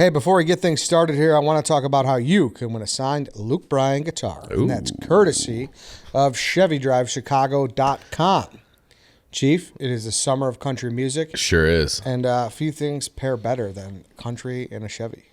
Hey, before we get things started here, I want to talk about how you can win a signed Luke Bryan guitar. Ooh. And that's courtesy of ChevyDriveChicago.com. Chief, it is the summer of country music. Sure is. And a few things pair better than country and a Chevy.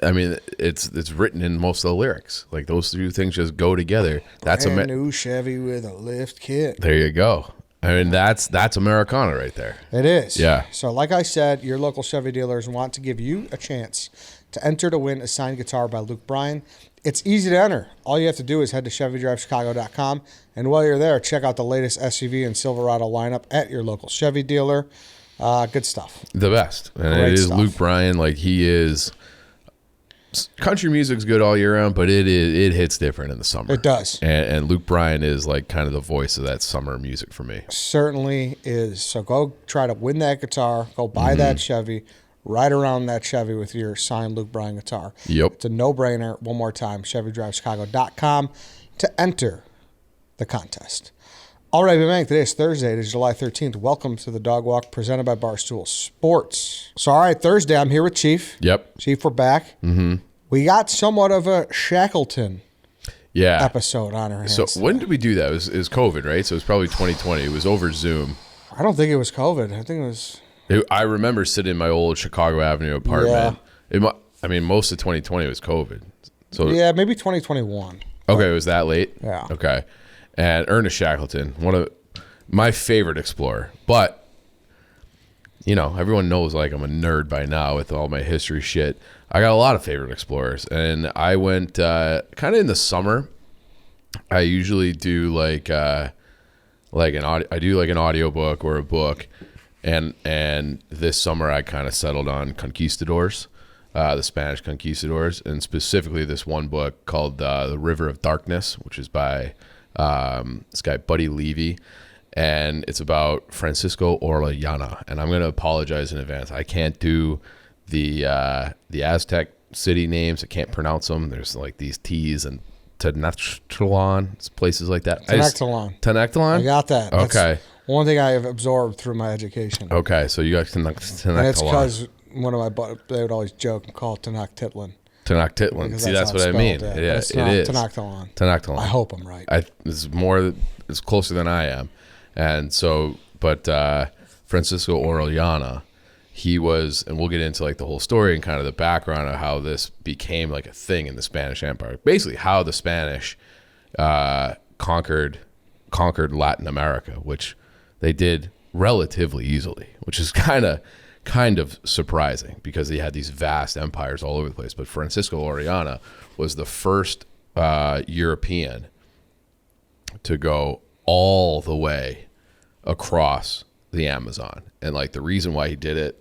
I mean, it's written in most of the lyrics. Like, those two things just go together. That's Brand new Chevy with a lift kit. There you go. I mean, that's Americana right there. It is. Yeah. So like I said, your local Chevy dealers want to give you a chance to enter to win a signed guitar by Luke Bryan. It's easy to enter. All you have to do is head to ChevyDriveChicago.com, and while you're there, check out the latest SUV and Silverado lineup at your local Chevy dealer. Good stuff. The best. And Great it is stuff. Luke Bryan. Like, he is... Country music's good all year round, but it hits different in the summer. It does. And Luke Bryan is like kind of the voice of that summer music for me. Certainly is. So go try to win that guitar. Go buy that Chevy. Ride around that Chevy with your signed Luke Bryan guitar. Yep. It's a no-brainer. One more time, ChevyDriveChicago.com to enter the contest. All right, man, today is Thursday. It is July 13th. Welcome to the Dog Walk presented by Barstool Sports. So, all right, Thursday, I'm here with Chief. Yep. Chief, we're back. Mm-hmm. We got somewhat of a Shackleton episode on our hands. So when did we do that? It was COVID, right? So it was probably 2020. It was over Zoom. I don't think it was COVID. I think it was... I remember sitting in my old Chicago Avenue apartment. Yeah. I mean, most of 2020 was COVID. So yeah, maybe 2021. Okay, it was that late? Yeah. Okay. And Ernest Shackleton, one of my favorite explorer. But, you know, everyone knows like I'm a nerd by now with all my history shit. I got a lot of favorite explorers. And I went kind of in the summer. I usually do like an audiobook or a book. And this summer I kind of settled on Conquistadors, the Spanish Conquistadors, and specifically this one book called The River of Darkness, which is by this guy Buddy Levy, and it's about Francisco Orellana. And I'm going to apologize in advance. I can't do the Aztec city names. I can't pronounce them. There's like these T's and Tenochtitlan, places like that. Tenochtitlan? I got that. Okay. That's one thing I have absorbed through my education. Okay, so you got Tenochtitlan. And it's because one of my buddies, they would always joke and call it Tenochtitlan. Tenochtitlan. See, that's what I mean. Yeah, it is. Tenochtitlan. I hope I'm right. It's closer than I am. And so, but Francisco Orellana, he was, and we'll get into like the whole story and kind of the background of how this became like a thing in the Spanish Empire. Basically, how the Spanish conquered Latin America, which they did relatively easily, which is kind of surprising because they had these vast empires all over the place. But Francisco Orellana was the first European to go all the way across the Amazon. And like the reason why he did it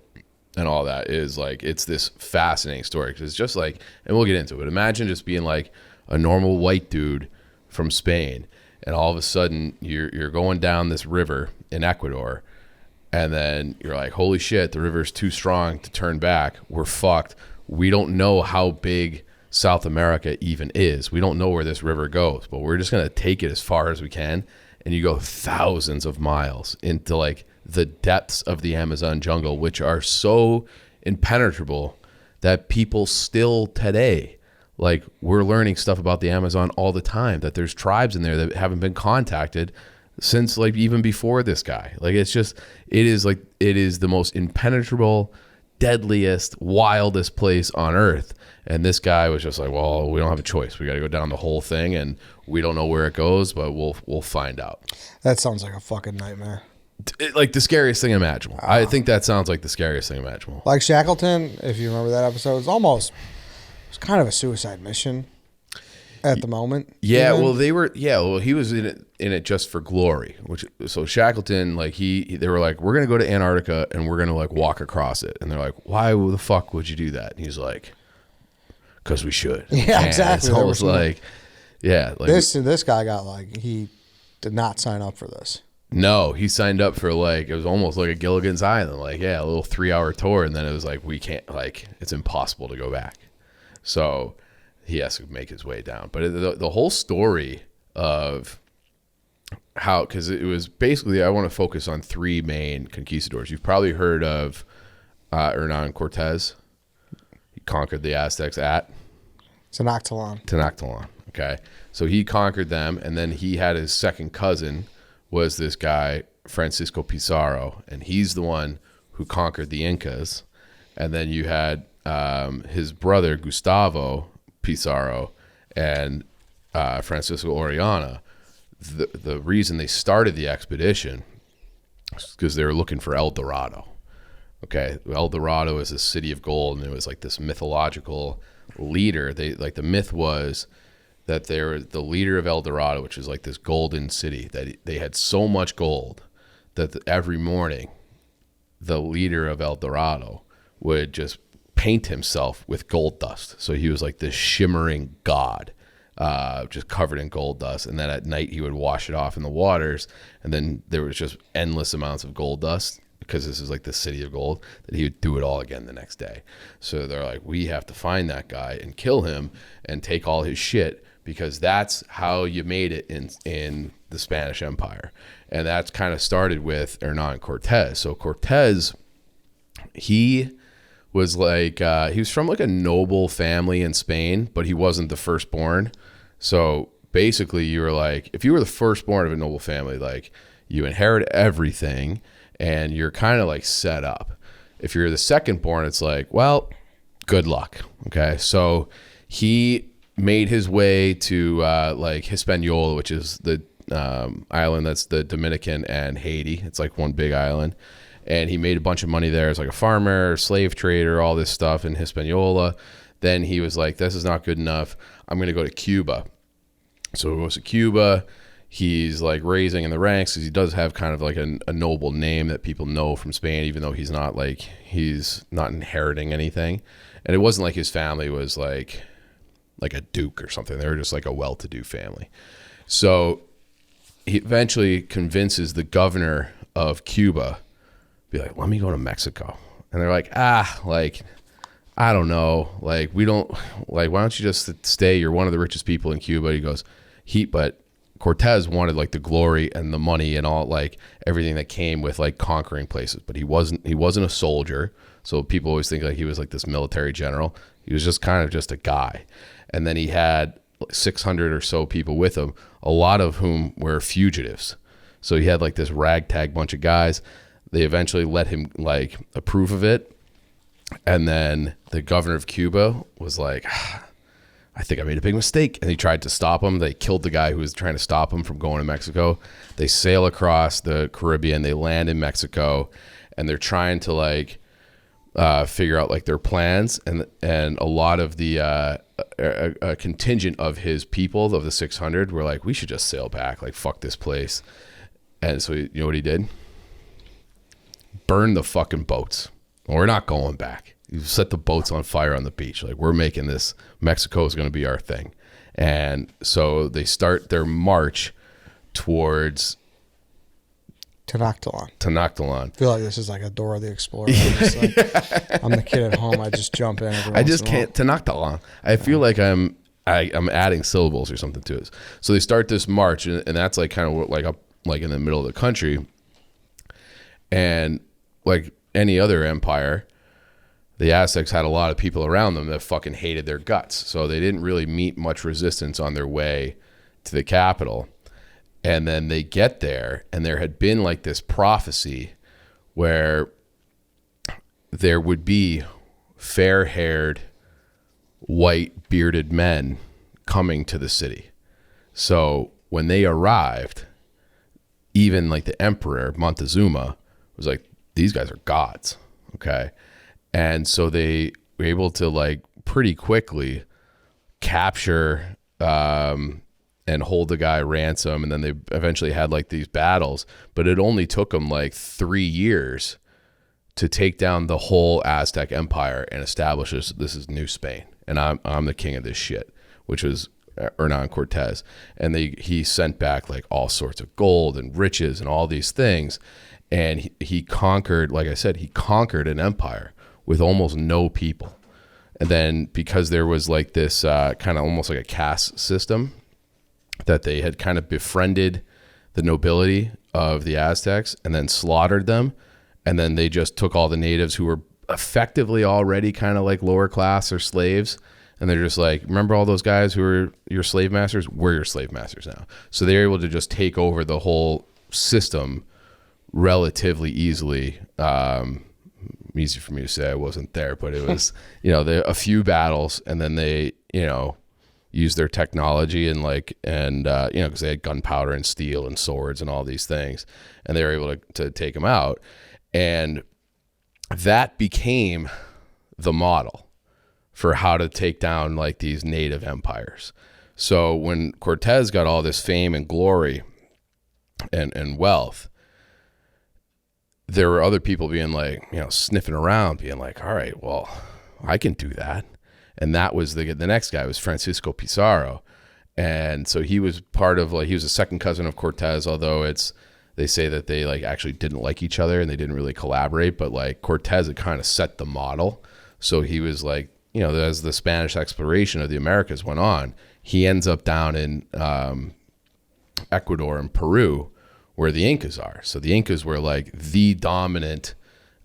and all that is like, it's this fascinating story because it's just like, and we'll get into it. Imagine just being like a normal white dude from Spain, and all of a sudden you're going down this river in Ecuador, and then you're like, holy shit, the river's too strong to turn back. We're fucked. We don't know how big South America even is. We don't know where this river goes, but we're just going to take it as far as we can. And you go thousands of miles into like the depths of the Amazon jungle, which are so impenetrable that people still today, like, we're learning stuff about the Amazon all the time, that there's tribes in there that haven't been contacted since like even before this guy. Like, it is the most impenetrable, deadliest, wildest place on earth. And this guy was just like, well, we don't have a choice. We got to go down the whole thing, and we don't know where it goes, but we'll find out. That sounds like a fucking nightmare. Like the scariest thing imaginable. I think that sounds like the scariest thing imaginable. Like Shackleton, if you remember that episode, it was kind of a suicide mission at the moment. Yeah, even. he was in it just for glory. So Shackleton, like they were like, we're gonna go to Antarctica and we're gonna like walk across it, and they're like, why the fuck would you do that? And he's like, because we should. Yeah, exactly. So I was like, yeah, like this guy got like, he did not sign up for this. No, he signed up for like, it was almost like a Gilligan's Island, like, yeah, a little 3-hour tour, and then it was like, we can't, like, it's impossible to go back. So he has to make his way down. But the whole story of how, because it was basically, I want to focus on 3 main conquistadors. You've probably heard of Hernan Cortez. conquered the Aztecs at Tenochtitlan. Okay. So he conquered them, and then he had his second cousin was this guy, Francisco Pizarro, and he's the one who conquered the Incas. And then you had his brother, Gustavo Pizarro, and Francisco Orellana. The reason they started the expedition is because they were looking for El Dorado. Okay, El Dorado is a city of gold, and it was like this mythological leader. The myth was that they were the leader of El Dorado, which is like this golden city, that they had so much gold that every morning the leader of El Dorado would just paint himself with gold dust. So he was like this shimmering god, just covered in gold dust. And then at night he would wash it off in the waters, and then there was just endless amounts of gold dust, because this is like the city of gold, that he would do it all again the next day. So they're like, we have to find that guy and kill him and take all his shit, because that's how you made it in the Spanish Empire. And that's kind of started with Hernan Cortez. So Cortez, he was like, he was from like a noble family in Spain, but he wasn't the firstborn. So basically you were like, if you were the firstborn of a noble family, like you inherit everything and you're kind of like set up. If you're the secondborn, it's like, well, good luck. Okay. So he made his way to like Hispaniola, which is the island that's the Dominican and Haiti. It's like one big island. And he made a bunch of money there as like a farmer, slave trader, all this stuff in Hispaniola. Then he was like, this is not good enough. I'm going to go to Cuba. So he goes to Cuba. He's like raising in the ranks, because he does have kind of like a noble name that people know from Spain, even though he's not inheriting anything. And it wasn't like his family was like a duke or something. They were just like a well-to-do family. So he eventually convinces the governor of Cuba, be like, let me go to Mexico. And they're like, I don't know. Like, we don't, like, why don't you just stay? You're one of the richest people in Cuba. He goes, but Cortez wanted like the glory and the money and all, like everything that came with like conquering places, but he wasn't a soldier. So people always think like he was like this military general. He was just kind of just a guy. And then he had 600 or so people with him, a lot of whom were fugitives. So he had like this ragtag bunch of guys. They eventually let him like approve of it. And then the governor of Cuba was like, I think I made a big mistake. And he tried to stop him. They killed the guy who was trying to stop him from going to Mexico. They sail across the Caribbean. They land in Mexico, and they're trying to like figure out like their plans. And a lot of the a contingent of his people, of the 600, were like, we should just sail back. Like, fuck this place. And so you know what he did? Burn the fucking boats. We're not going back. You set the boats on fire on the beach. Like, we're making this. Mexico is going to be our thing. And so they start their march towards Tenochtitlan. I feel like this is like a Dora the Explorer. I'm the kid at home. I just jump in. I just can't. Tenochtitlan. I feel like I'm adding syllables or something to it. So they start this march, and that's like kind of like up like in the middle of the country. And like any other empire, the Aztecs had a lot of people around them that fucking hated their guts. So they didn't really meet much resistance on their way to the capital. And then they get there, and there had been like this prophecy where there would be fair-haired, white, bearded men coming to the city. So when they arrived, even like the emperor, Montezuma, was like, these guys are gods, okay? And so they were able to like pretty quickly capture and hold the guy ransom, and then they eventually had like these battles, but it only took them like 3 years to take down the whole Aztec empire and establish this is New Spain, and I'm the king of this shit, which was Hernan Cortez. And he sent back like all sorts of gold and riches and all these things, and he conquered, like I said, he conquered an empire with almost no people. And then because there was like this kind of almost like a caste system, that they had kind of befriended the nobility of the Aztecs and then slaughtered them. And then they just took all the natives who were effectively already kind of like lower class or slaves. And they're just like, remember all those guys who were your slave masters? We're your slave masters now. So they're able to just take over the whole system relatively easily. Easy for me to say, I wasn't there, but it was, a few battles, and then they, used their technology and because they had gunpowder and steel and swords and all these things, and they were able to take them out. And that became the model for how to take down like these native empires. So when Cortez got all this fame and glory and wealth, there were other people being like, sniffing around, being like, all right, well, I can do that. And that was the next guy was Francisco Pizarro. And so he was part of he was a second cousin of Cortez, although they say that they actually didn't like each other and they didn't really collaborate, but Cortez had kind of set the model. So he was as the Spanish exploration of the Americas went on, he ends up down in Ecuador and Peru, where the Incas are. So the Incas were the dominant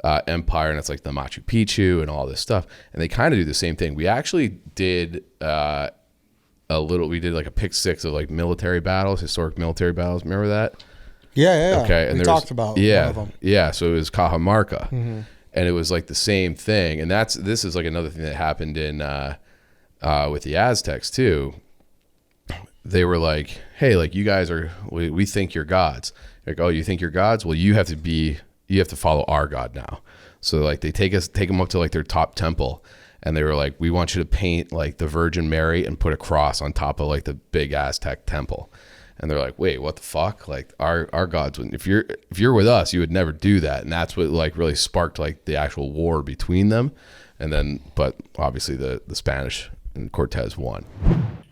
empire, and it's the Machu Picchu and all this stuff. And they kind of do the same thing. We actually did a pick six of military battles, historic military battles. Remember that? Yeah. Okay. And we talked about one of them. Yeah. So it was Cajamarca. Mm-hmm. And it was the same thing. And this is another thing that happened in with the Aztecs too. They were like, hey, you guys we think you're gods. Oh, you think you're gods? Well, you have to follow our God now. So they take them up to their top temple, and they were like, we want you to paint the Virgin Mary and put a cross on top of the big Aztec temple. And they're like, wait, what the fuck? Our gods wouldn't, if you're with us, you would never do that. And that's what really sparked the actual war between them. And then, but obviously the Spanish and Cortez won.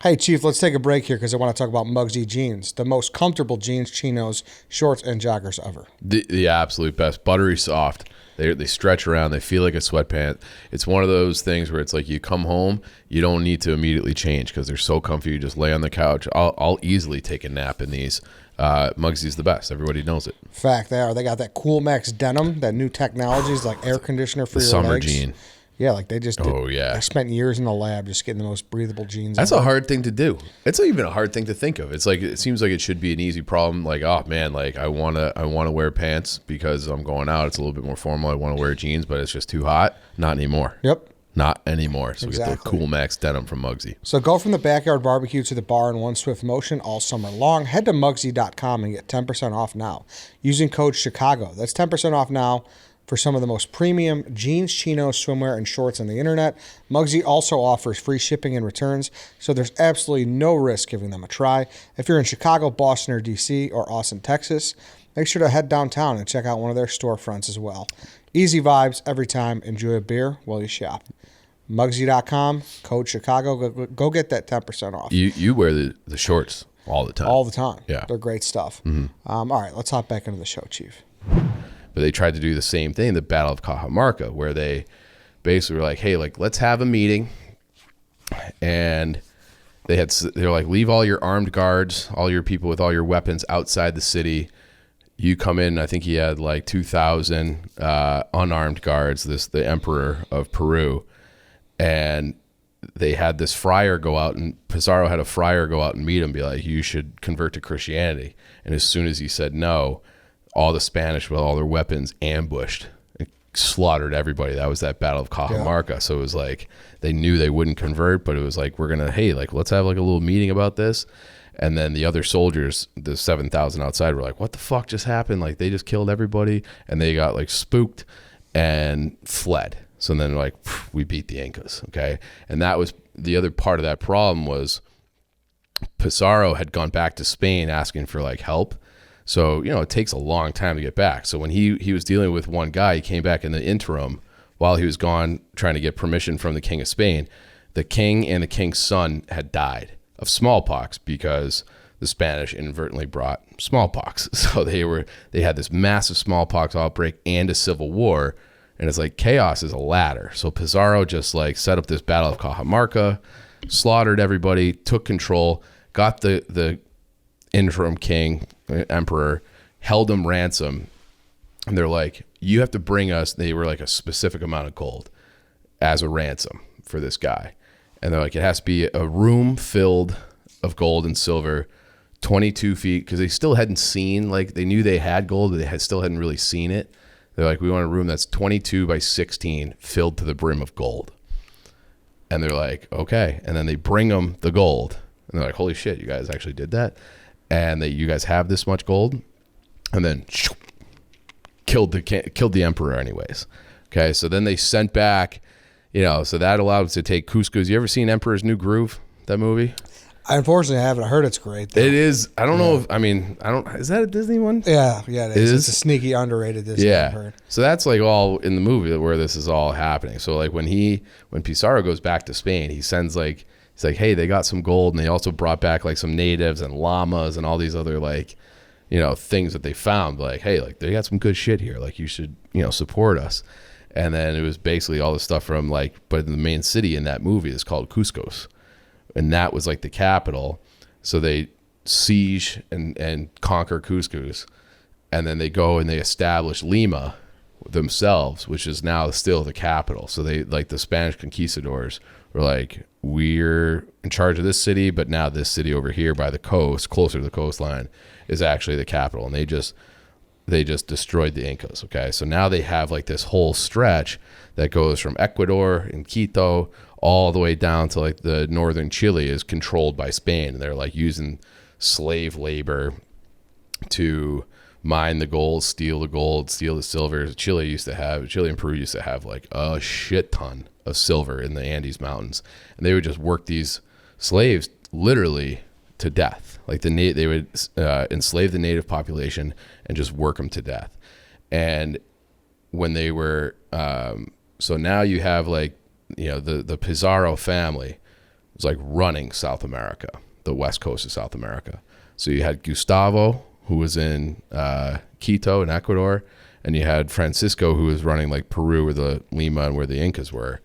Hey, Chief, let's take a break here because I want to talk about MUGSY jeans, the most comfortable jeans, chinos, shorts, and joggers ever. The absolute best. Buttery soft. They stretch around. They feel like a sweatpant. It's one of those things where it's you come home, you don't need to immediately change because they're so comfy. You just lay on the couch. I'll easily take a nap in these. MUGSY's the best. Everybody knows it. Fact, they are. They got that Cool Max denim, that new technologies air conditioner for your summer legs. Jean. Yeah, they just did. Oh, yeah. I spent years in the lab just getting the most breathable jeans. That's a hard thing to do. It's not even a hard thing to think of. It's it seems like it should be an easy problem. Oh man, I wanna wear pants because I'm going out. It's a little bit more formal. I want to wear jeans, but it's just too hot. Not anymore. Yep. Not anymore. So exactly. Get the Cool Max denim from MUGSY. So go from the backyard barbecue to the bar in one swift motion all summer long. Head to MUGSY.com and get 10% off now using code Chicago. That's 10% off now for some of the most premium jeans, chinos, swimwear, and shorts on the internet. MUGSY also offers free shipping and returns, so there's absolutely no risk giving them a try. If you're in Chicago, Boston, or D.C., or Austin, Texas, make sure to head downtown and check out one of their storefronts as well. Easy vibes every time. Enjoy a beer while you shop. MUGSY.com, code Chicago. Go get that 10% off. You wear the shorts all the time. All the time. Yeah. They're great stuff. Mm-hmm. All right, let's hop back into the show, Chief. But they tried to do the same thing, the Battle of Cajamarca, where they basically were like, hey, let's have a meeting. And they're like, leave all your armed guards, all your people with all your weapons outside the city. You come in. I think he had 2,000 unarmed guards, the emperor of Peru. And they had this friar go out, and Pizarro had a friar go out and meet him, be like, you should convert to Christianity. And as soon as he said no, all the Spanish with all their weapons ambushed and slaughtered everybody. That was that Battle of Cajamarca. Yeah. So it was they knew they wouldn't convert, but it was we're going to, let's have a little meeting about this. And then the other soldiers, the 7,000 outside, were like, what the fuck just happened? They just killed everybody. And they got spooked and fled. So then we beat the Incas. Okay. And that was the other part of that problem was Pizarro had gone back to Spain asking for help. So, it takes a long time to get back. So when he was dealing with one guy, he came back in the interim while he was gone trying to get permission from the King of Spain. The king and the king's son had died of smallpox because the Spanish inadvertently brought smallpox. So they had this massive smallpox outbreak and a civil war. And it's chaos is a ladder. So Pizarro just set up this Battle of Cajamarca, slaughtered everybody, took control, got the interim king, emperor, held him ransom, And they're like, you have to bring us, they were like a specific amount of gold as a ransom for this guy. And they're like, it has to be a room filled of gold and silver, 22 feet, because they still hadn't seen, like, they knew they had gold, but they still hadn't really seen it. They're like, we want a room that's 22 by 16 filled to the brim of gold. And they're like, okay. And then they bring them the gold. And they're like, holy shit, you guys actually did that? And you guys have this much gold? And then killed the emperor anyways. Okay, so then they sent back, so that allowed us to take Cusco's. You ever seen Emperor's New Groove, that movie? I unfortunately haven't. I heard it's great, though. It is. I don't know if, is that a Disney one? Yeah, it is. It's a sneaky, underrated Disney. Yeah. I've heard. So that's like all in the movie where this is all happening. So like when Pizarro goes back to Spain, he's like, hey, they got some gold, and they also brought back like some natives and llamas and all these other like, things that they found. Like, hey, like they got some good shit here. Like you should, support us. And then it was basically all the stuff from like, but the main city in that movie is called Cusco's. And that was like the capital. So they siege and conquer Cusco's. And then they go and they establish Lima themselves, which is now still the capital. So they, like the Spanish conquistadors were like, we're in charge of this city, but now this city over here by the coast, closer to the coastline, is actually the capital. And they just destroyed the Incas. Okay. So now they have like this whole stretch that goes from Ecuador and Quito all the way down to like the northern Chile is controlled by Spain. And they're like using slave labor to mine the gold, steal the silver. Chile and Peru used to have like a shit ton of silver in the Andes Mountains. And they would just work these slaves literally to death. Like they would enslave the native population and just work them to death. And when they were, so now you have like, the Pizarro family was like running South America, the west coast of South America. So you had Gustavo, who was in Quito in Ecuador, and you had Francisco, who was running like Peru, where the Lima and where the Incas were.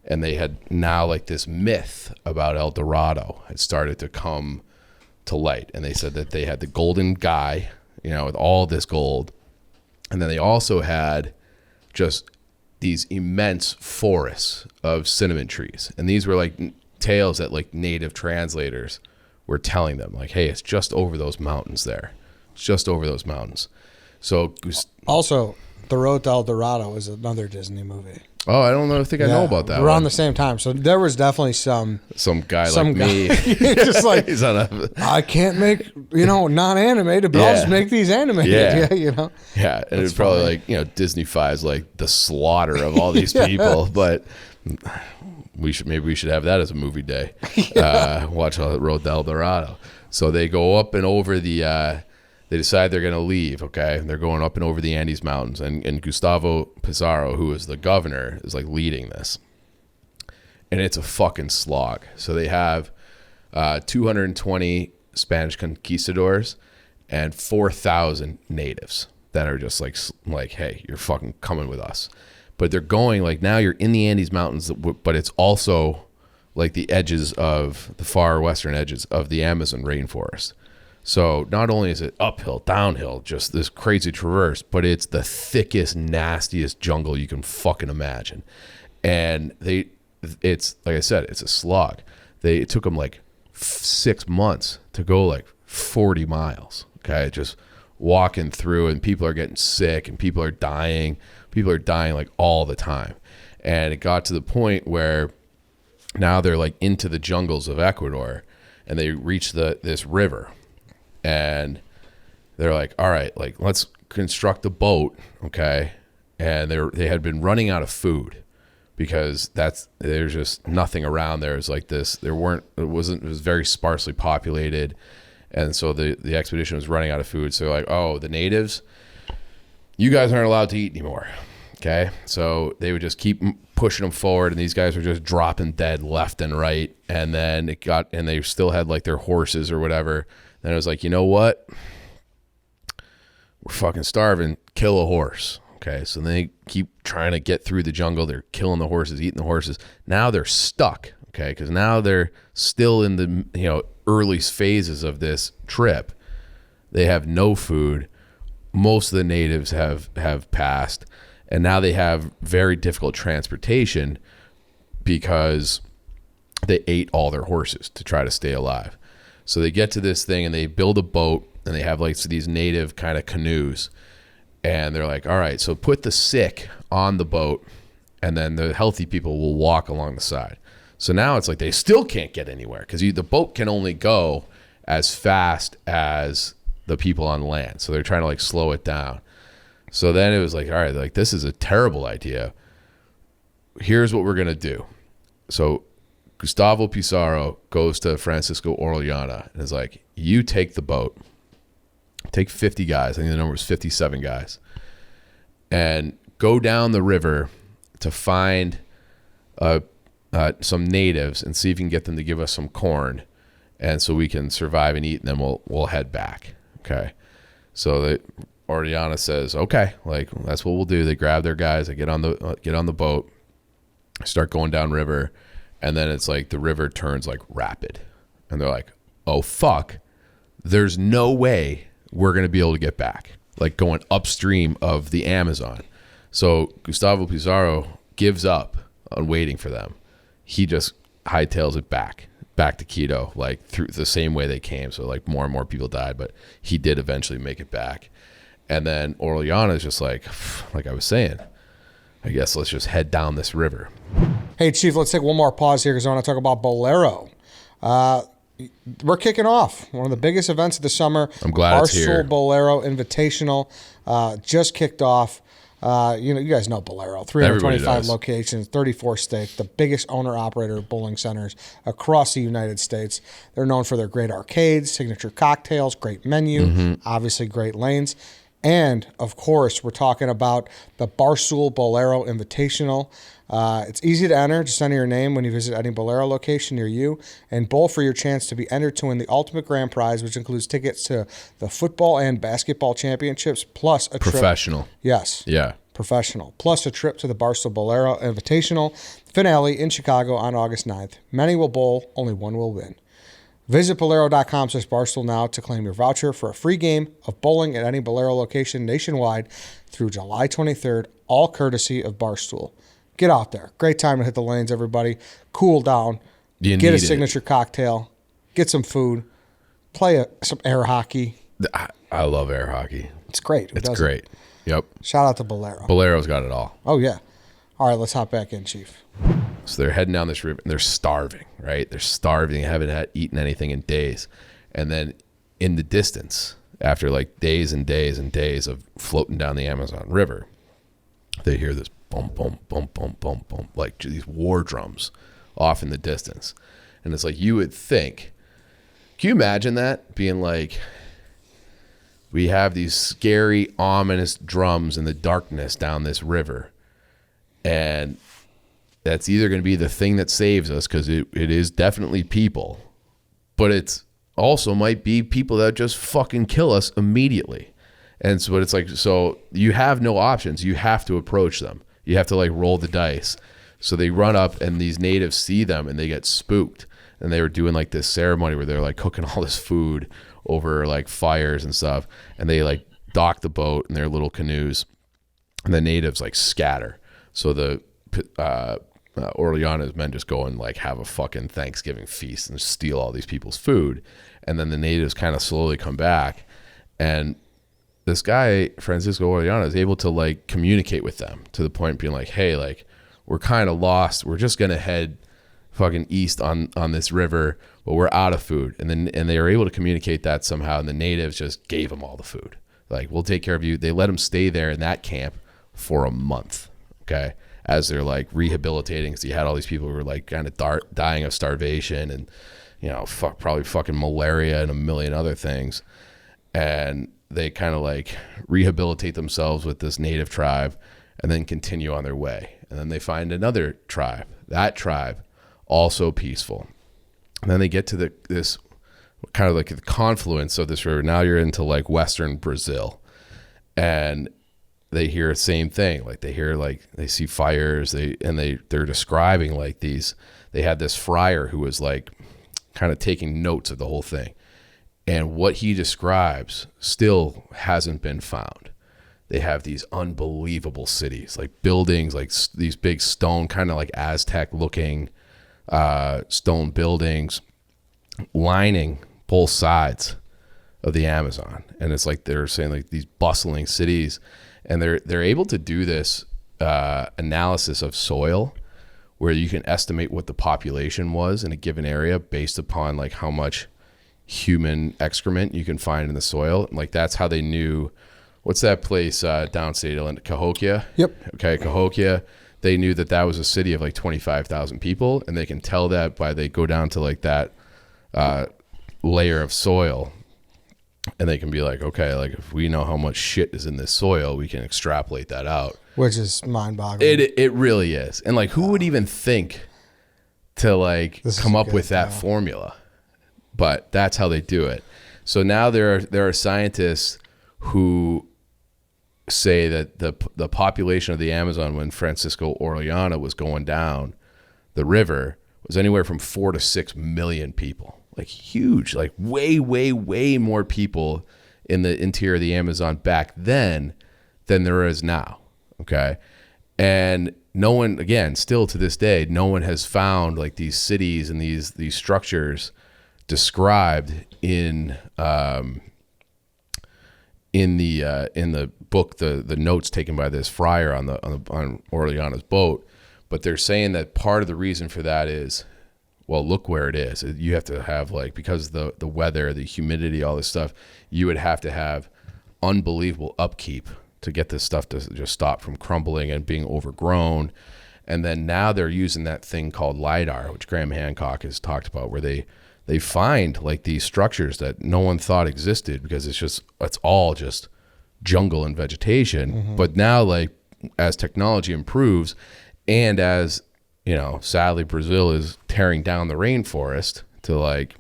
And they had now like this myth about El Dorado had started to come to light. And they said that they had the golden guy, with all this gold. And then they also had just these immense forests of cinnamon trees. And these were like tales that like native translators were telling them, like, hey, it's just over those mountains there. It's just over those mountains. So also, The Road to El Dorado is another Disney movie. Oh, I don't know. I think I know about that. Around the same time. So there was definitely some guy like me. Just like, he's on I can't make, non-animated, but I'll just make these animated. Yeah. Yeah. And it's probably like, Disney Fives, like the slaughter of all these people. But we should have that as a movie day. Watch Road to El Dorado. So they go up and over they decide they're going to leave, okay? They're going up and over the Andes Mountains. And Gustavo Pizarro, who is the governor, is like leading this. And it's a fucking slog. So they have 220 Spanish conquistadors and 4,000 natives that are just like, hey, you're fucking coming with us. But they're going, like, now you're in the Andes Mountains, but it's also like the edges of the far western edges of the Amazon rainforest. So not only is it uphill, downhill, just this crazy traverse, but it's the thickest, nastiest jungle you can fucking imagine. And it's like I said, it's a slog. It took them like 6 months to go like 40 miles. Okay, just walking through, and people are getting sick, and people are dying. People are dying like all the time. And it got to the point where now they're like into the jungles of Ecuador, and they reach this river. And they're like, all right, like, let's construct a boat, okay? And they had been running out of food because there's just nothing around there. It's like this. It was very sparsely populated, and so the expedition was running out of food. So they're like, oh, the natives, you guys aren't allowed to eat anymore, okay? So they would just keep pushing them forward, and these guys were just dropping dead left and right. And then and they still had like their horses or whatever. Then it was like, you know what? We're fucking starving. Kill a horse. Okay, so they keep trying to get through the jungle. They're killing the horses, eating the horses. Now they're stuck, okay, because now they're still in the early phases of this trip. They have no food. most of the natives have passed, and now they have very difficult transportation because they ate all their horses to try to stay alive. So they get to this thing and they build a boat, and they have like these native kind of canoes, and they're like, all right, so put the sick on the boat, and then the healthy people will walk along the side. So now it's like they still can't get anywhere because the boat can only go as fast as the people on land. So they're trying to like slow it down. So then it was like, all right, like this is a terrible idea. Here's what we're going to do. So Gustavo Pizarro goes to Francisco Orellana and is like, you take the boat, take 50 guys. I think the number was 57 guys, and go down the river to find some natives and see if you can get them to give us some corn, and so we can survive and eat, and then we'll head back. Okay. So Orellana says, okay, like that's what we'll do. They grab their guys, they get on the boat, start going down river, and then it's like the river turns like rapid, and they're like, oh fuck, there's no way we're gonna be able to get back, like going upstream of the Amazon. So Gustavo Pizarro gives up on waiting for them. He just hightails it back to Quito, like through the same way they came. So like more and more people died, but he did eventually make it back. And then Orellana is just like I was saying, I guess let's just head down this river. Hey, Chief, let's take one more pause here because I want to talk about BOWLERO. We're kicking off one of the biggest events of the summer. I'm glad it's here. Barstool BOWLERO Invitational just kicked off. You guys know BOWLERO, 325 locations, 34 states, the biggest owner-operator of bowling centers across the United States. They're known for their great arcades, signature cocktails, great menu, obviously great lanes. And, of course, we're talking about the Barstool BOWLERO Invitational. It's easy to enter. Just enter your name when you visit any BOWLERO location near you and bowl for your chance to be entered to win the ultimate grand prize, which includes tickets to the football and basketball championships, plus a professional. Trip. Yes. Yeah. Professional. Plus a trip to the Barstool BOWLERO Invitational finale in Chicago on August 9th. Many will bowl. Only one will win. Visit Bowlero.com/Barstool now to claim your voucher for a free game of bowling at any BOWLERO location nationwide through July 23rd, all courtesy of Barstool. Get out there. Great time to hit the lanes, everybody. Cool down. Get a signature cocktail. Get some food. Play some air hockey. I love air hockey. It's great. It's great. Yep. Shout out to BOWLERO. BOWLERO's got it all. Oh, yeah. All right, let's hop back in, Chief. So they're heading down this river, and they're starving, right? They're starving. They haven't eaten anything in days. And then in the distance, after like days and days and days of floating down the Amazon River, they hear this boom, boom, boom, boom, boom, boom, like these war drums off in the distance. And it's like you would think, can you imagine that? Being like, we have these scary, ominous drums in the darkness down this river, and that's either going to be the thing that saves us, because it is definitely people, but it's also might be people that just fucking kill us immediately. And so, but it's like, so you have no options. You have to approach them. You have to like roll the dice. So they run up, and these natives see them, and they get spooked. And they were doing like this ceremony where they're like cooking all this food over like fires and stuff. And they like dock the boat in their little canoes, and the natives like scatter. So the Orellana's men just go and like have a fucking Thanksgiving feast and steal all these people's food. And then the natives kind of slowly come back, and this guy, Francisco Orellana, is able to like communicate with them to the point of being like, hey, like, we're kind of lost. We're just going to head fucking east on this river, but we're out of food. And they were able to communicate that somehow. And the natives just gave them all the food. Like, we'll take care of you. They let them stay there in that camp for a month. Okay. As they're like rehabilitating. Cause you had all these people who were like kind of dying of starvation and, you know, probably fucking malaria and a million other things. And they kind of like rehabilitate themselves with this native tribe and then continue on their way. And then they find another tribe. That tribe, also peaceful. And then they get to this kind of like the confluence of this river. Now you're into like Western Brazil. And they hear the same thing. Like they hear like, they see fires. They're describing like these, they had this friar who was like kind of taking notes of the whole thing. And what he describes still hasn't been found. They have these unbelievable cities, like buildings, like these big stone, kind of like Aztec looking stone buildings lining both sides of the Amazon. And it's like they're saying like these bustling cities, and they're able to do this analysis of soil where you can estimate what the population was in a given area based upon like how much human excrement you can find in the soil. And like that's how they knew, what's that place downstate, Cahokia? Yep. Okay, Cahokia. They knew that was a city of like 25,000 people, and they can tell that by they go down to like that layer of soil, and they can be like, okay, like if we know how much shit is in this soil, we can extrapolate that out. Which is mind-boggling. It really is. And like, who would even think to like come up with that formula? But that's how they do it. So now there are scientists who say that the population of the Amazon when Francisco Orellana was going down the river was anywhere from 4 to 6 million people. Like huge, like way, way, way more people in the interior of the Amazon back then than there is now. Okay. And no one, again, still to this day, no one has found like these cities and these structures described in the book, the notes taken by this friar on Orellana's boat. But they're saying that part of the reason for that is, well, look where it is. You have to have like, because the weather, the humidity, all this stuff, you would have to have unbelievable upkeep to get this stuff to just stop from crumbling and being overgrown. And then now they're using that thing called LIDAR, which Graham Hancock has talked about, where they find like these structures that no one thought existed because it's all just jungle and vegetation. Mm-hmm. But now, like, as technology improves, and as, you know, sadly Brazil is tearing down the rainforest to like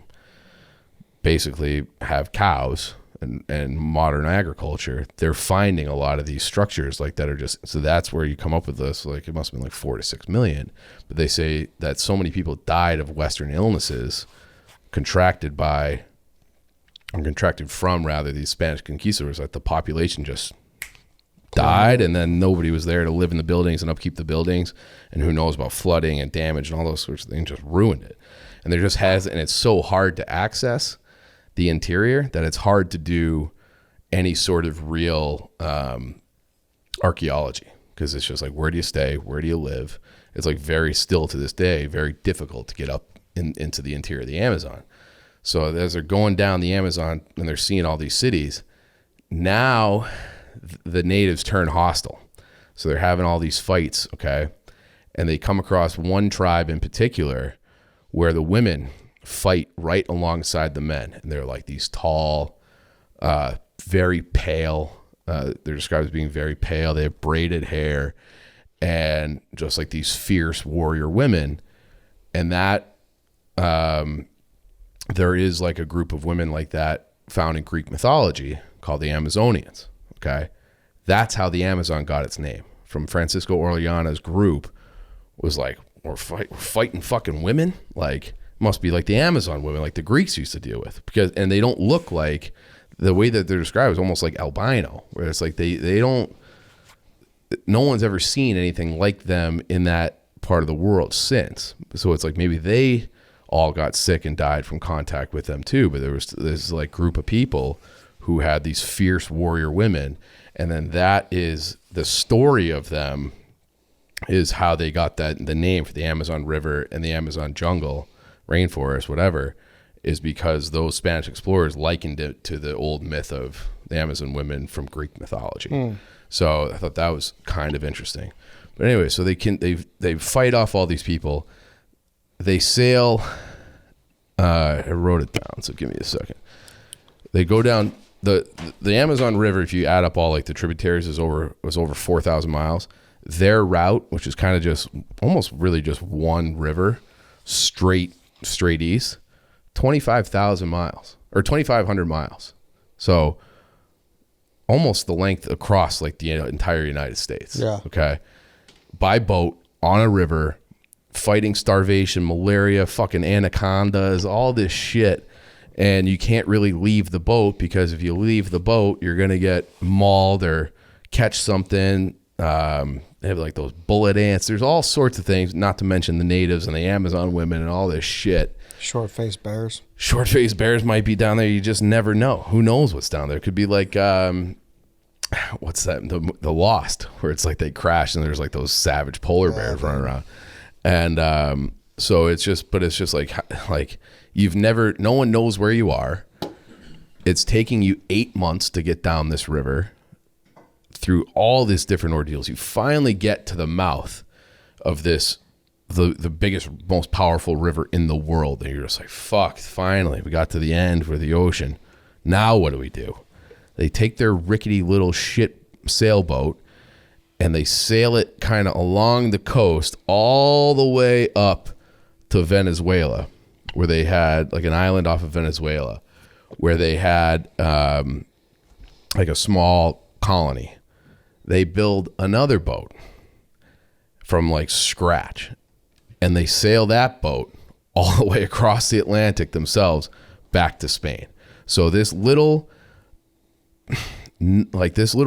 basically have cows and modern agriculture, they're finding a lot of these structures like that are just, so that's where you come up with this, like it must have been like 4 to 6 million. But they say that so many people died of Western illnesses contracted from these Spanish conquistadors, that the population just died, and then nobody was there to live in the buildings and upkeep the buildings, and who knows about flooding and damage and all those sorts of things, just ruined it. And there just has, and it's so hard to access the interior that it's hard to do any sort of real archaeology, because it's just like, where do you stay, where do you live? It's like very, still to this day, very difficult to get up into the interior of the Amazon. So as they're going down the Amazon and they're seeing all these cities, now the natives turn hostile. So they're having all these fights, okay? And they come across one tribe in particular where the women fight right alongside the men. And they're like these tall, very pale. They're described as being very pale. They have braided hair and just like these fierce warrior women. And that, there is like a group of women like that found in Greek mythology called the Amazonians. Okay. That's how the Amazon got its name, from Francisco Orellana's group. Was like, we're fighting fucking women. Like, must be like the Amazon women, like the Greeks used to deal with, and they don't look like, the way that they're described is almost like albino, where it's like they don't, no one's ever seen anything like them in that part of the world since. So it's like maybe they all got sick and died from contact with them too. But there was this like group of people who had these fierce warrior women. And then that is the story of them, is how they got the name for the Amazon River and the Amazon jungle, rainforest, whatever, is because those Spanish explorers likened it to the old myth of the Amazon women from Greek mythology. So I thought that was kind of interesting. But anyway, so they fight off all these people. They sail. I wrote it down, so give me a second. They go down the Amazon River. If you add up all like the tributaries, was over 4,000 miles. Their route, which is kind of just almost really just one river, straight east, 25,000 miles or 2,500 miles. So almost the length across like the entire United States. Yeah. Okay. By boat on a river, fighting starvation, malaria, fucking anacondas, all this shit. and you can't really leave the boat, because if you leave the boat, you're going to get mauled or catch something. They have like those bullet ants. There's all sorts of things, not to mention the natives and the Amazon women and all this shit. Short-faced bears. Short-faced bears might be down there. You just never know. Who knows what's down there? It could be like, what's that? The Lost, where it's like they crash and there's like those savage polar bears running around. And so it's just like no one knows where you are. It's taking you 8 months to get down this river through all these different ordeals. You finally get to the mouth of this, the biggest, most powerful river in the world. And you're just like, fuck, finally, we got to the end for the ocean. Now what do? They take their rickety little shit sailboat and they sail it kind of along the coast all the way up to Venezuela, where they had like an island off of Venezuela, where they had like a small colony. They build another boat from like scratch, and they sail that boat all the way across the Atlantic themselves back to Spain. So this little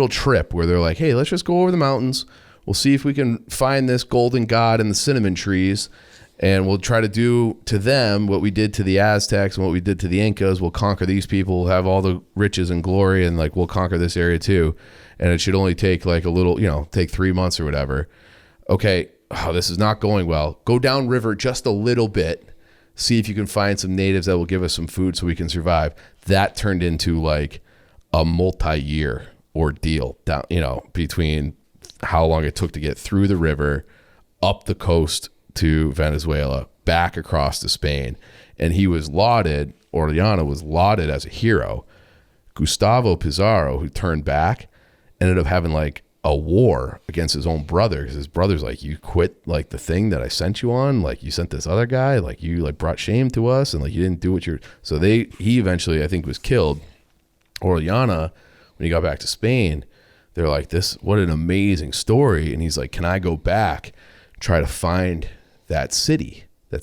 trip where they're like, hey, let's just go over the mountains. We'll see if we can find this golden god in the cinnamon trees, and we'll try to do to them what we did to the Aztecs and what we did to the Incas. We'll conquer these people, have all the riches and glory, and like we'll conquer this area too. And it should only take like a little, take 3 months or whatever. Okay, this is not going well. Go downriver just a little bit. See if you can find some natives that will give us some food so we can survive. That turned into like a multi-year ordeal down, between how long it took to get through the river, up the coast to Venezuela, back across to Spain. And he was lauded, Orellana was lauded as a hero. Gustavo Pizarro, who turned back, ended up having like a war against his own brother, because his brother's like, you quit like the thing that I sent you on, like you sent this other guy, like you like brought shame to us, and like you didn't do what you're. So he eventually, I think, was killed. Orellana, when he got back to Spain, they're like, what an amazing story. And he's like, can I go back, try to find that city that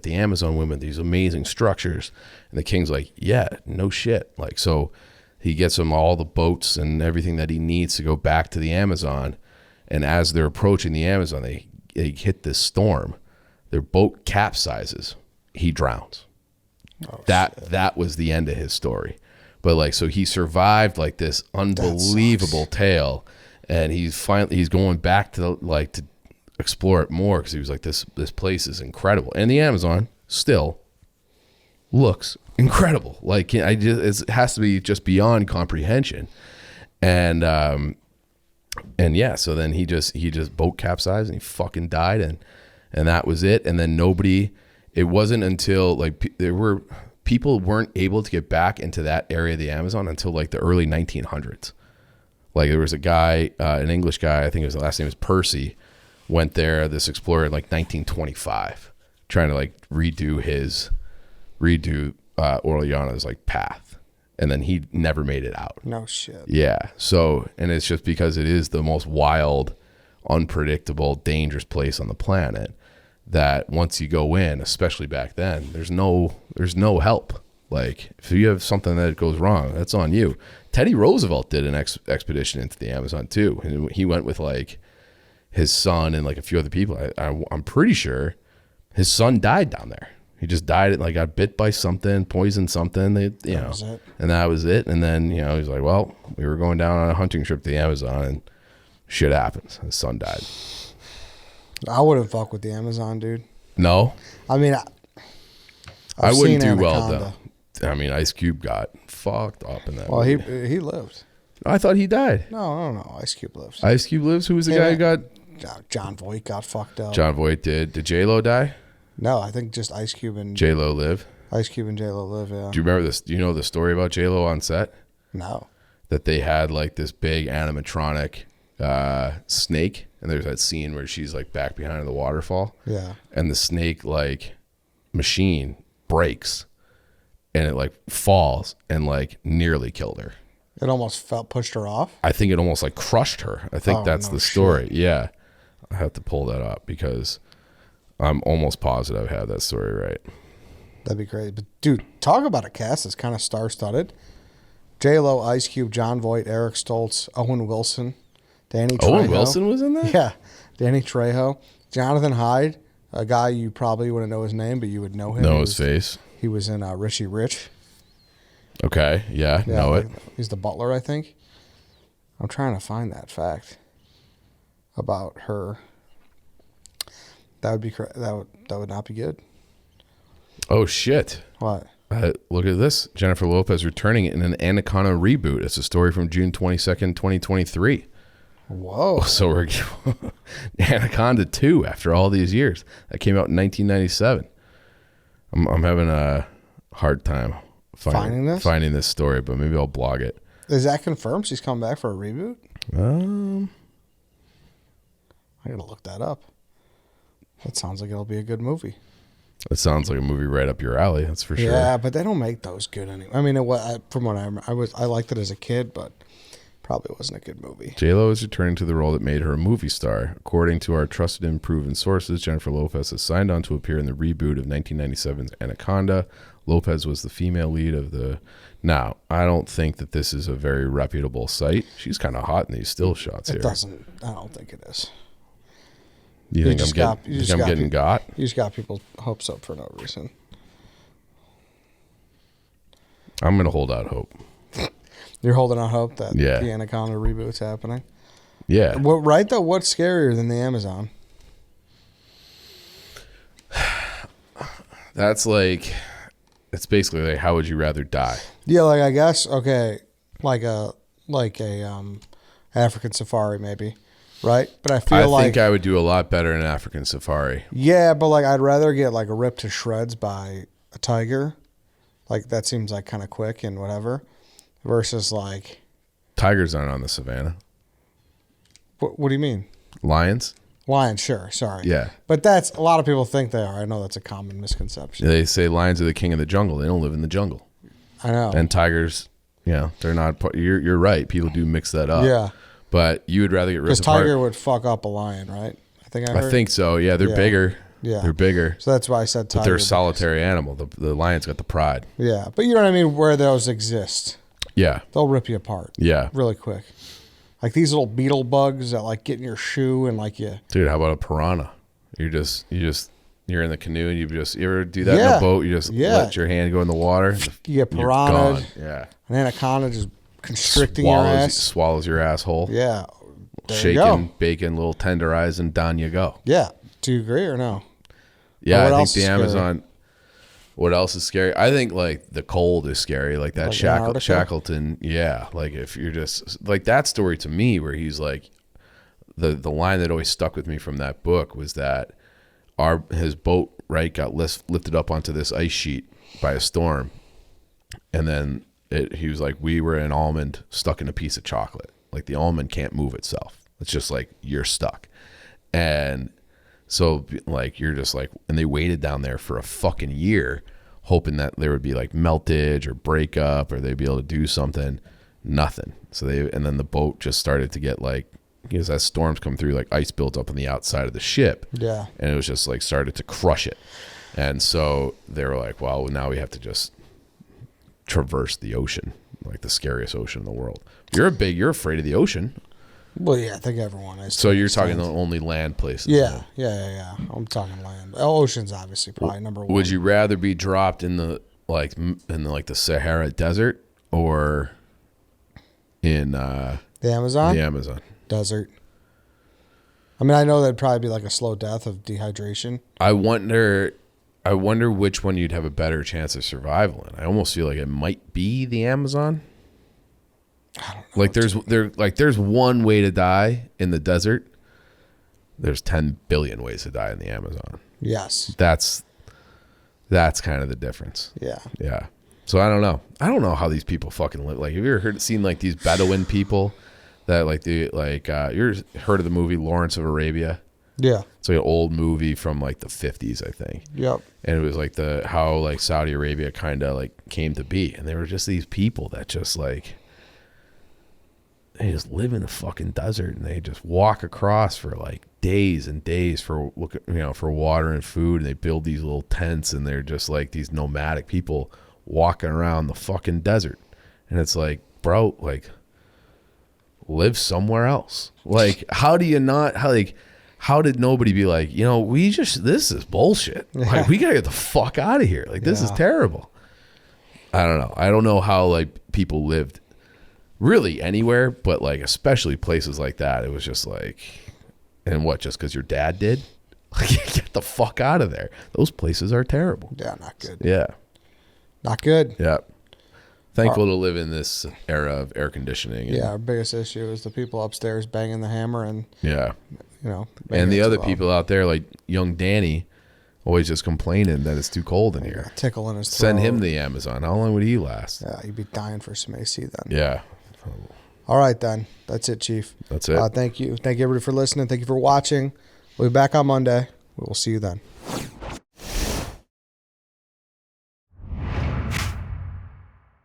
the Amazon women, these amazing structures? And the king's like, yeah, no shit. Like, so he gets him all the boats and everything that he needs to go back to the Amazon. And as they're approaching the Amazon, they hit this storm. Their boat capsizes. He drowns. That was the end of his story. But like, so he survived like this unbelievable tale, and he's going back to to explore it more, because he was like, this place is incredible. And the Amazon still looks incredible. Like, it has to be just beyond comprehension. And yeah, so then he just boat capsized and he fucking died, and that was it. And then it wasn't until like people weren't able to get back into that area of the Amazon until like the early 1900s. Like there was a guy, an English guy, I think his last name was Percy, went there, this explorer, in like 1925, trying to like redo Orellana's like path, and then he never made it out. No shit. Yeah. So, and it's just because it is the most wild, unpredictable, dangerous place on the planet, that once you go in, especially back then, there's no help. Like if you have something that goes wrong, that's on you. Teddy Roosevelt did an expedition into the Amazon too, and he went with like his son and like a few other people. I'm pretty sure his son died down there. He just died, like got bit by something, poisoned something. And that was it. And then he's like, well, we were going down on a hunting trip to the Amazon, and shit happens. His son died. I wouldn't fuck with the Amazon, dude. No? I mean, I wouldn't do well, though. I mean, Ice Cube got fucked up in that movie. He lived. I thought he died. No. Ice Cube lives. Ice Cube lives? Who was the guy who got... John Voight got fucked up. John Voight did. Did J-Lo die? No, I think just Ice Cube and... J-Lo live? Ice Cube and J-Lo live, yeah. Do you remember this? Do you know the story about J-Lo on set? No. That they had like this big animatronic snake, and there's that scene where she's like back behind the waterfall. Yeah. And the snake like machine breaks, and it like falls and like nearly killed her. It almost pushed her off? I think it almost like crushed her. I think that's the story. Shit. Yeah. I have to pull that up because I'm almost positive I have that story right. That'd be great. But dude, talk about a cast that's kind of star-studded. J-Lo, Ice Cube, John Voight, Eric Stoltz, Owen Wilson, Danny Trejo. Owen Wilson was in that? Yeah. Danny Trejo. Jonathan Hyde, a guy you probably wouldn't know his name, but you would know him. Know his face. He was in Richie Rich. Okay, yeah, know it. He's the butler, I think. I'm trying to find that fact about her. That would be that would not be good. Oh shit! What? Look at this. Jennifer Lopez returning in an Anaconda reboot. It's a story from June 22nd, 2023. Whoa! So we're Anaconda 2 after all these years. That came out in 1997. I'm having a hard time finding this story, but maybe I'll blog it. Is that confirmed? She's coming back for a reboot? I gotta look that up. That sounds like it'll be a good movie. It sounds like a movie right up your alley. That's for sure. Yeah, but they don't make those good anymore. I mean, from what I remember, I liked it as a kid, but probably wasn't a good movie. J-Lo is returning to the role that made her a movie star. According to our trusted and proven sources, Jennifer Lopez has signed on to appear in the reboot of 1997's Anaconda. Lopez was the female lead of the... Now, I don't think that this is a very reputable site. She's kind of hot in these still shots here. I don't think it is. You think I'm getting got? You just got people's hopes up for no reason. I'm going to hold out hope. You're holding out hope that the Anaconda reboot's happening? Yeah. Well, right, though? What's scarier than the Amazon? That's like... It's basically like, how would you rather die? Yeah, like, I guess, okay, like a African safari, maybe. Right? But I think I would do a lot better in an African safari. Yeah, but like I'd rather get like ripped to shreds by a tiger. Like that seems like kind of quick and whatever. Versus like tigers aren't on the savannah. What do you mean? Lions? Lions, sure. Sorry. Yeah. But that's a lot of people think they are. I know that's a common misconception. They say lions are the king of the jungle. They don't live in the jungle. I know. And tigers, they're not. You're right. People do mix that up. Yeah. But you would rather get ripped apart. Because tiger would fuck up a lion, right? I think so. Yeah, they're bigger. Yeah. They're bigger. So that's why I said tiger. But they're a solitary animal. The lion's got the pride. Yeah. But you know what I mean? Where those exist. Yeah. They'll rip you apart. Yeah. Really quick. Like these little beetle bugs that like get in your shoe and like you. Dude, how about a piranha? You're in the canoe and you ever do that in a boat? You just let your hand go in the water. You get piranha. Yeah. An anaconda just constricting your ass. Swallows your asshole. Yeah. Shaking, bacon, little tenderizing, down you go. Yeah. Do you agree or no? Yeah, I think the Amazon. What else is scary? I think like the cold is scary, like that Shackleton. Yeah, like if you're just like that story to me, where he's like, the line that always stuck with me from that book was that his boat got lifted up onto this ice sheet by a storm, and then he was like, we were an almond stuck in a piece of chocolate. Like the almond can't move itself. It's just like you're stuck, and. So like you're just like, and they waited down there for a fucking year, hoping that there would be like meltage or breakup or they'd be able to do something. Nothing. So and then the boat just started to get like, because as storms come through, like ice built up on the outside of the ship. Yeah. And it was just like started to crush it. And so they were like, well, now we have to just traverse the ocean, like the scariest ocean in the world. You're afraid of the ocean. Well, yeah, I think everyone is. So you're talking the only land places. Yeah. I'm talking land. Ocean's obviously probably number one. Would you rather be dropped in the Sahara Desert or in the Amazon? The Amazon Desert. I mean, I know that'd probably be like a slow death of dehydration. I wonder which one you'd have a better chance of survival in. I almost feel like it might be the Amazon. I don't know. There's one way to die in the desert. There's 10 billion ways to die in the Amazon. Yes. That's kind of the difference. Yeah. Yeah. So I don't know. I don't know how these people fucking live. Like, have you ever seen like these Bedouin people that you heard of the movie Lawrence of Arabia? Yeah. It's like an old movie from like the 50s, I think. Yep. And it was like how like Saudi Arabia kind of like came to be. And they were just these people that just like, they just live in the fucking desert, and they just walk across for like days and days for for water and food, and they build these little tents, and they're just like these nomadic people walking around the fucking desert. And it's like, bro, like, live somewhere else. Like, how do you not, how did nobody be like, this is bullshit. Like, we gotta get the fuck out of here. Like, this is terrible. I don't know. I don't know how like people lived really anywhere, but like especially places like that. It was just like, and what, just because your dad did? Like, get the fuck out of there. Those places are terrible. Yeah, not good. Yeah. Not good. Yeah. Thankful to live in this era of air conditioning. Yeah, our biggest issue is the people upstairs banging the hammer and and the other people out there like young Danny always just complaining that it's too cold in here. Tickle in his throat. Send him the Amazon. How long would he last? Yeah, he'd be dying for some AC then. Yeah. All right, then. That's it, Chief. That's it. Thank you. Thank you, everybody, for listening. Thank you for watching. We'll be back on Monday. We will see you then.